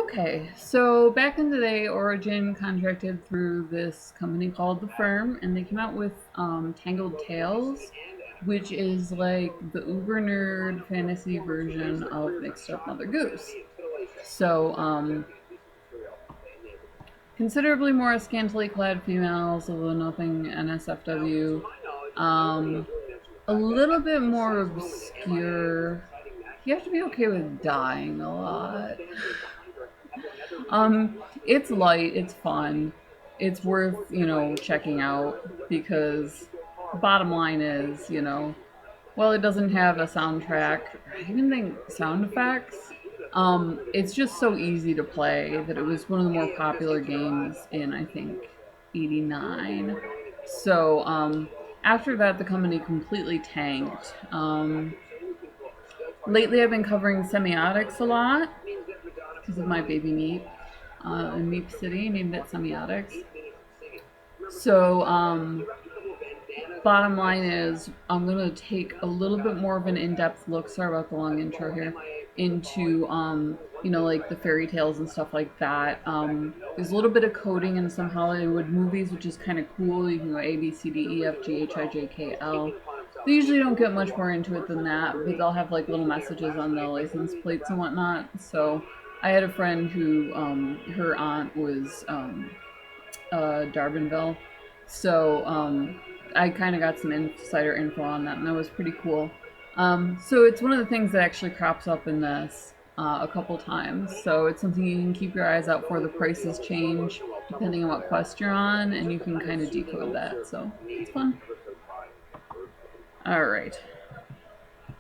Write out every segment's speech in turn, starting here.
Okay, so back in the day, Origin contracted through this company called The Firm, and they came out with Tangled Tales, which is like the uber nerd fantasy version of Mixed Up Mother Goose. So, considerably more scantily clad females, although nothing NSFW. Um, a little bit more obscure. You have to be okay with dying a lot. It's light, it's fun, it's worth, checking out because bottom line is, well, it doesn't have a soundtrack, or I even think sound effects. It's just so easy to play that it was one of the more popular games in, I think, '89. So, after that, the company completely tanked. Lately, I've been covering semiotics a lot because of my baby Meep in Meep City, named it Semiotics. So, bottom line is, I'm going to take a little bit more of an in-depth look, sorry about the long intro here, into, like the fairy tales and stuff like that. There's a little bit of coding in some Hollywood movies, which is kind of cool. You can go A, B, C, D, E, F, G, H, I, J, K, L. They usually don't get much more into it than that, but they'll have like little messages on the license plates and whatnot. So I had a friend who, her aunt was Darwinville. So I kind of got some insider info on that, and that was pretty cool. So it's one of the things that actually crops up in this a couple times. So it's something you can keep your eyes out for. The prices change depending on what quest you're on, and you can kind of decode that. So it's fun. All right. I'm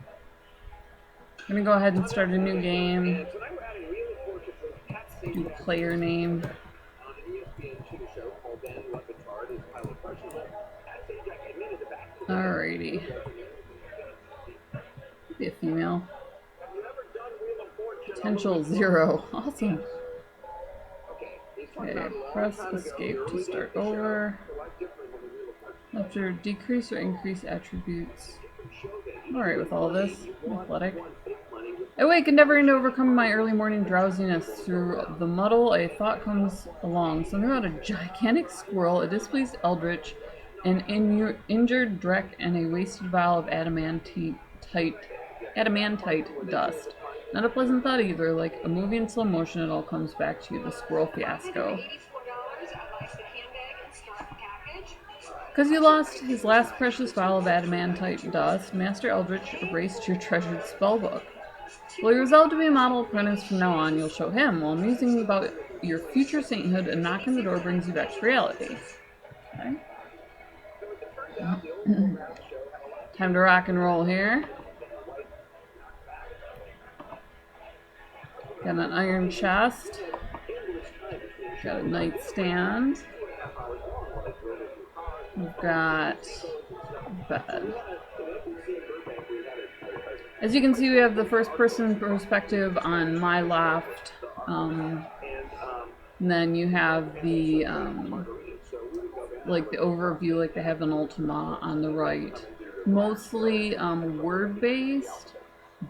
gonna go ahead and start a new game. Do player name. Alrighty. Be a female. Potential 0. Awesome. Okay, press escape to start over. After decrease or increase attributes. Alright with all this. Athletic. I wake endeavoring to overcome my early morning drowsiness. Through the muddle, a thought comes along. Something about a gigantic squirrel, a displeased eldritch, an injured Drek, and a wasted vial of adamantite dust. Not a pleasant thought either. Like a movie in slow motion, it all comes back to you, the squirrel fiasco. Because you lost his last precious vial of adamantite dust, Master Eldritch erased your treasured spellbook. Well, you resolve to be a model apprentice from now on, you'll show him, while musing about your future sainthood, a knock on the door brings you back to reality. Okay. Time to rock and roll here. Got an iron chest. Got a nightstand. We've got a bed. As you can see, we have the first person perspective on my left. And then you have the like the overview like they have in Ultima on the right. Mostly word-based,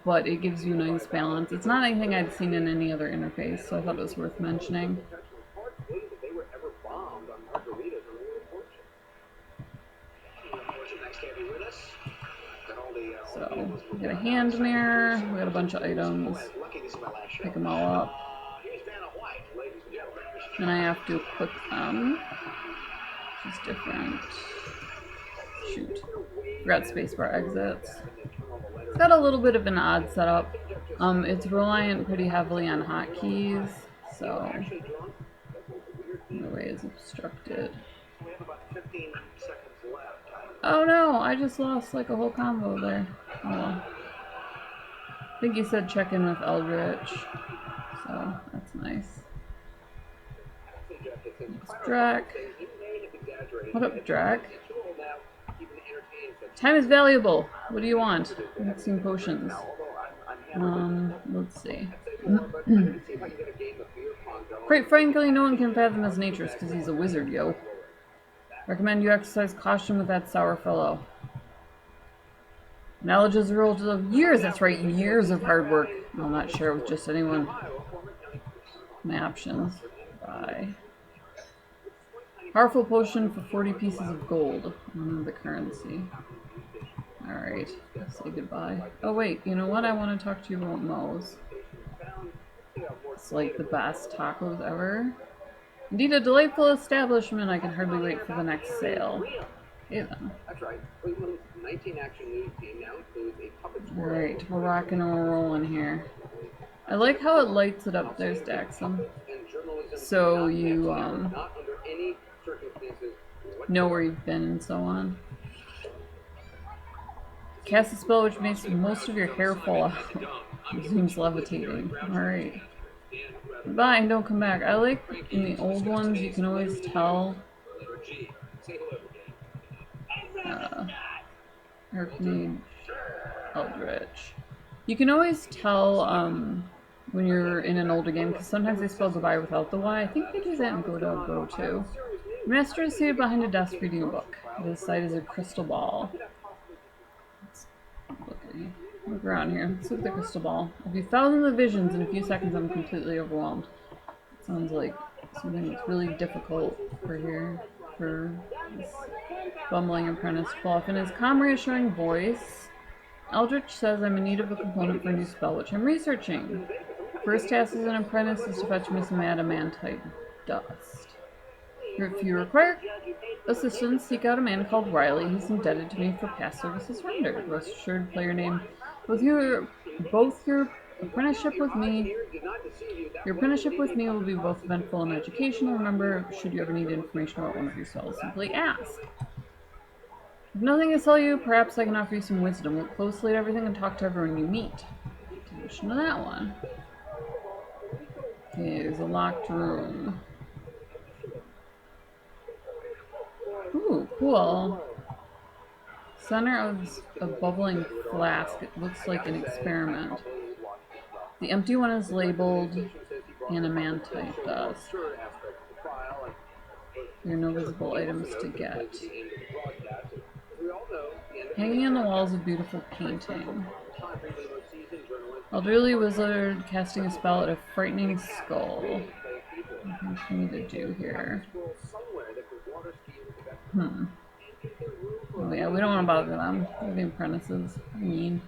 but it gives you a nice balance. It's not anything I'd seen in any other interface, so I thought it was worth mentioning. So, we got a hand mirror, we got a bunch of items. Pick them all up. And I have to equip them, which is different. Shoot. Forgot spacebar exits. It's got a little bit of an odd setup. It's reliant pretty heavily on hotkeys, so no way is obstructed. Oh no, I just lost like a whole combo there. Oh well. I think he said check in with Eldritch, so that's nice. Drek. What up, Drek? Time is valuable. What do you want? Mixing potions. Let's see. Quite frankly, no one can fathom his natures because he's a wizard, yo. Recommend you exercise caution with that sour fellow. Knowledge is a result of years, that's right, years of hard work. I'll not share it with just anyone. My options. Buy. Powerful potion for 40 pieces of gold. The currency. Alright, say goodbye. Oh wait, you know what? I want to talk to you about Moe's. It's like the best tacos ever. Indeed, a delightful establishment. I can hardly wait for the next sale. Okay then. Alright, we're rocking and we're rolling here. I like how it lights it up. There's Daxum. So you know where you've been and so on. Cast a spell which makes most of your hair fall out. Resumes levitating. Alright. Goodbye and don't come back. I like in the old ones you can always tell. Arcade Eldritch. You can always tell when you're in an older game because sometimes they spell goodbye without the Y. I think they do that in Go too. The master is seated behind a desk reading a book. This side is a crystal ball. Look around here. Let's look at the crystal ball. A few thousands of visions in a few seconds. I'm completely overwhelmed. It sounds like something that's really difficult for this bumbling apprentice to pull off. In his calm, reassuring voice, Eldritch says I'm in need of a component for a new spell, which I'm researching. First task as an apprentice is to fetch me some adamantite dust. If you require assistance, seek out a man called Riley. He's indebted to me for past services rendered. Rest assured, player name. Both your apprenticeship with me. Your apprenticeship with me will be both eventful and educational. Remember, should you ever need information about one of your spells, simply ask. If nothing to sell you, perhaps I can offer you some wisdom. Look closely at everything and talk to everyone you meet. Attention to that one. Okay, there's a locked room. Ooh, cool. Center of a bubbling flask. It looks like an experiment. The empty one is labeled adamantite dust. There are no visible items to get. Hanging on the walls, a beautiful painting. Elderly wizard casting a spell at a frightening skull. What do we need to do here? Oh yeah, we don't want to bother them. They're the apprentices. I mean.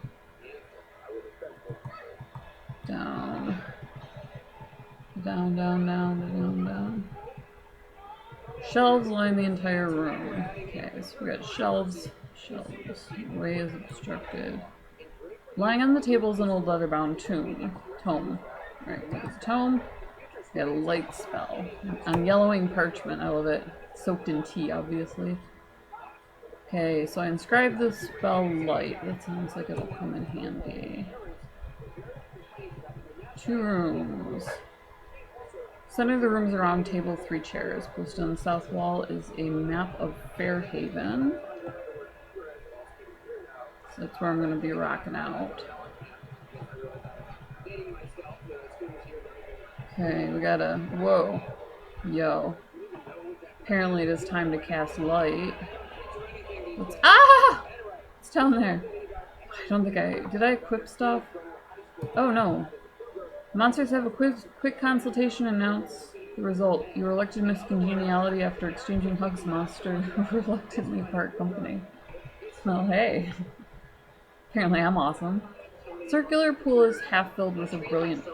Down. Down, down, down, down, down. Shelves line the entire room. Okay, so we got shelves. Shelves. The way is obstructed. Lying on the table is an old leather-bound tome. Alright, there's a tome. We got a light spell. On yellowing parchment. I love it. Soaked in tea, obviously. Okay, so I inscribed the spell light. That sounds like it'll come in handy. 2 rooms. Center of the room is a round table, 3 chairs. Posted on the south wall is a map of Fairhaven. So that's where I'm going to be rocking out. Okay, we got a... Whoa. Yo. Apparently it is time to cast light. Ah! It's down there. I don't think I... Did I equip stuff? Oh, no. Monsters have a quick consultation and announce the result. You were elected Miss Congeniality after exchanging hugs. Monster reluctantly part company. Well, hey. Apparently I'm awesome. Circular pool is half filled with a brilliant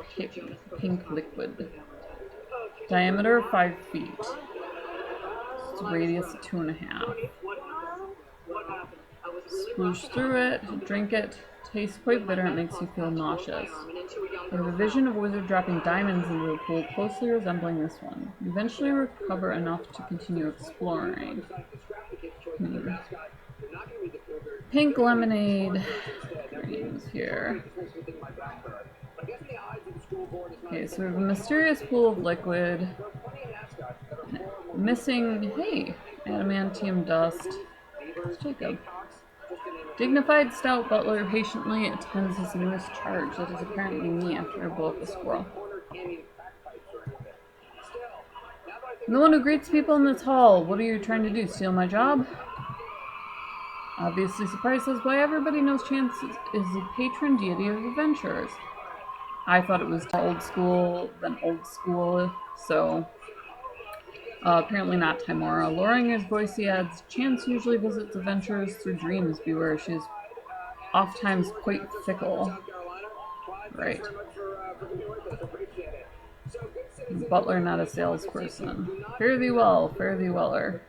pink liquid. Diameter of 5 feet. It's a radius of 2.5. Sploosh through it, drink it. Tastes quite bitter, it makes you feel nauseous. You have a vision of a wizard dropping diamonds into the pool, closely resembling this one. You eventually recover enough to continue exploring. Pink lemonade creams here. Okay, so we have a mysterious pool of liquid. Missing, hey, adamantium dust. Let's take a dignified stout butler patiently attends his newest charge. That is apparently me after I blow up a squirrel. I'm the one who greets people in this hall. What are you trying to do? Steal my job? Obviously surprised, says why everybody knows Chance is the patron deity of adventurers. I thought it was old school than old school, so apparently not Timora. Lowering his voice, he adds, Chance usually visits adventurers through dreams. Beware, she is oft times quite fickle. Right. Butler, not a salesperson. Fare thee well, fare thee weller.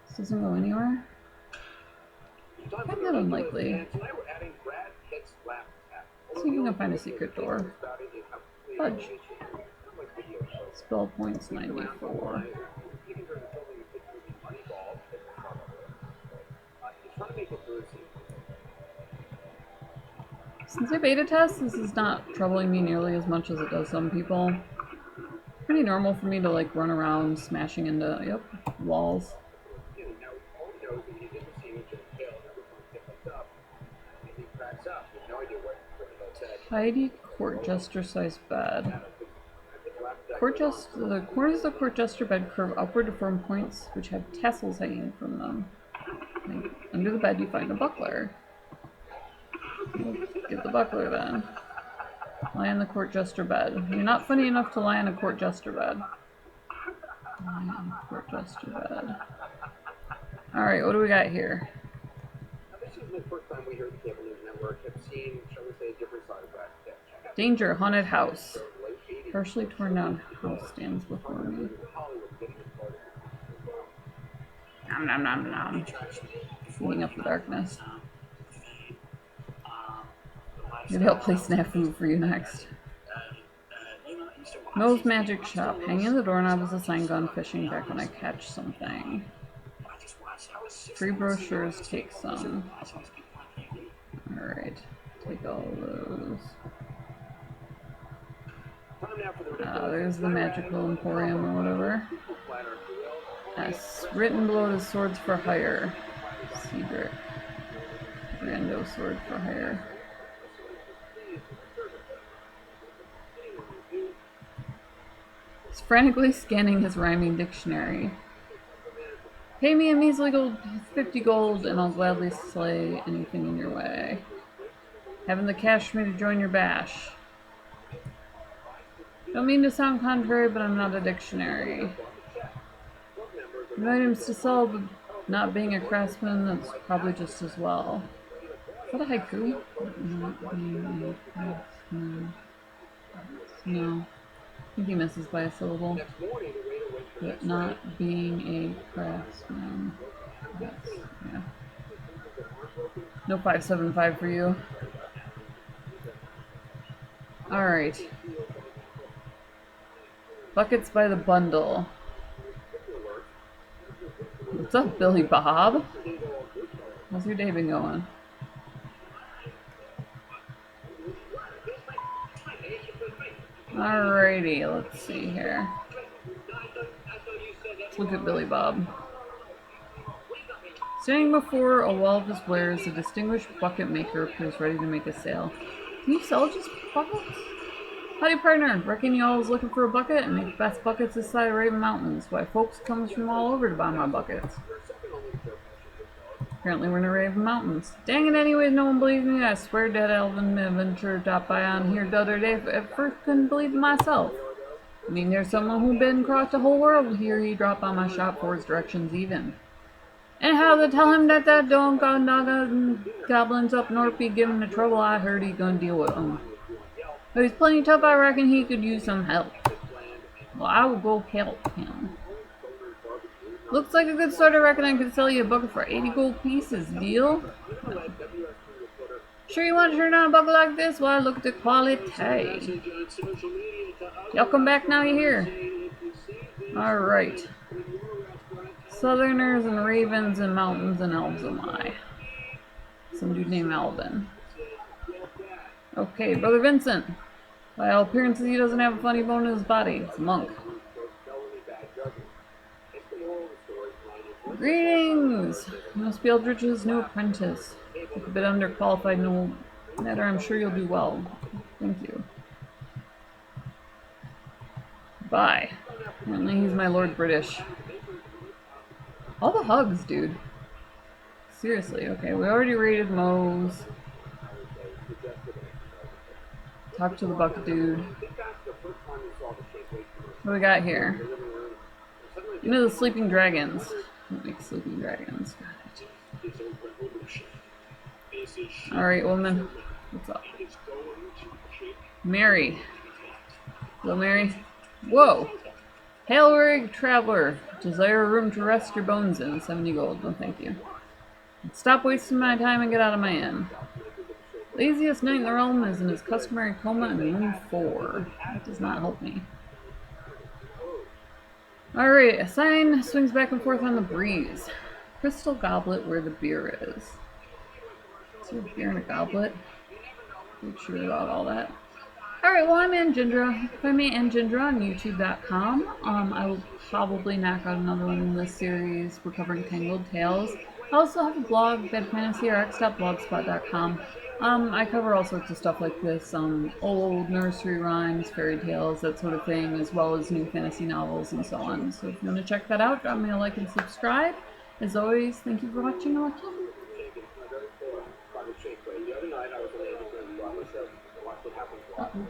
This doesn't go anywhere? I find that unlikely. See if you can find a secret door. Fudge. Spell points 94. Since I beta test, this is not troubling me nearly as much as it does some people. Pretty normal for me to like run around smashing into walls. Tidy court jester sized bed. The corners of the court jester bed curve upward to firm points which have tassels hanging from them. Under the bed you find a buckler. Get the buckler then. Lie on the court jester bed. You're not funny enough to lie on a court jester bed. Lie on a court jester bed. Alright, what do we got here? Danger, haunted house. Partially torn down house stands before me. Nom nom nom nom. Feeding up the darkness. Maybe I'll play snafu for you next. Moe's Magic Shop. Hanging in the doorknob is a sign gone fishing back when I catch something. Free brochures, take some. Alright, take all of those. There's the Magical Emporium or whatever. S. Written below is Swords for Hire. Cedric. Rando Sword for Hire. He's frantically scanning his rhyming dictionary. Pay me a measly 50 gold and I'll gladly slay anything in your way. Having the cash for me to join your bash. Don't mean to sound contrary, but I'm not a dictionary. No items to sell, but not being a craftsman, that's probably just as well. Is that a haiku? Not being a craftsman. No. I think he misses by a syllable. But not being a craftsman. That's, yeah. No 575 for you. Alright. Buckets by the bundle. What's up, Billy Bob? How's your day been going? Alrighty, let's see here. Let's look at Billy Bob. Standing before a wall of his wares, a distinguished bucket maker appears ready to make a sale. Can you sell just buckets? Howdy, partner. Reckon you always looking for a bucket and make the best buckets this side of Raven Mountains. Why, folks comes from all over to buy my buckets. Apparently we're in the Raven Mountains. Dang it, anyways, no one believes me. I swear Dead Elven Adventure dropped by on here the other day. At first couldn't believe it myself. I mean, there's someone who's been across the whole world here. He dropped by my shop for his directions even. And how to tell him that don't goblins up north be giving the trouble. I heard he's gonna deal with them. But he's plenty tough. I reckon he could use some help. Well, I will go help him. Looks like a good start. I reckon I could sell you a bucket for 80 gold pieces. Deal? No. Sure you want to turn down a bucket like this? Well, look at the quality. Y'all come back now, you hear? Alright. Southerners and ravens and mountains and elves am I. Some dude named Alvin. Okay, Brother Vincent. By all appearances, he doesn't have a funny bone in his body. It's a monk. Greetings! You must be Eldritch's new apprentice. Look a bit underqualified, no matter. I'm sure you'll do well. Thank you. Bye. Apparently he's my Lord British. All the hugs, dude. Seriously, okay, we already raided Moe's. Talk to the bucket dude. What do we got here? You know the sleeping dragons. Don't make sleeping dragons. Got it. Alright, woman. What's up? Mary. Hello, Mary. Whoa! Hail, weary traveler. Desire a room to rest your bones in. 70 gold. No, thank you. Stop wasting my time and get out of my inn. Laziest knight in the realm is in his customary coma in room 4. That does not help me. Alright, a sign swings back and forth on the breeze. Crystal goblet where the beer is. Is there beer in a goblet? Not sure about all that. Alright, well, I'm Anjindra. Find me Anjindra on YouTube.com. I will probably knock out another one in this series. We're covering Tangled Tales. I also have a blog, bedfantasyrx.blogspot.com. I cover all sorts of stuff like this, old nursery rhymes, fairy tales, that sort of thing, as well as new fantasy novels and so on. So if you want to check that out, drop me a like and subscribe. As always, thank you for watching. The other night I was able to watch what happened.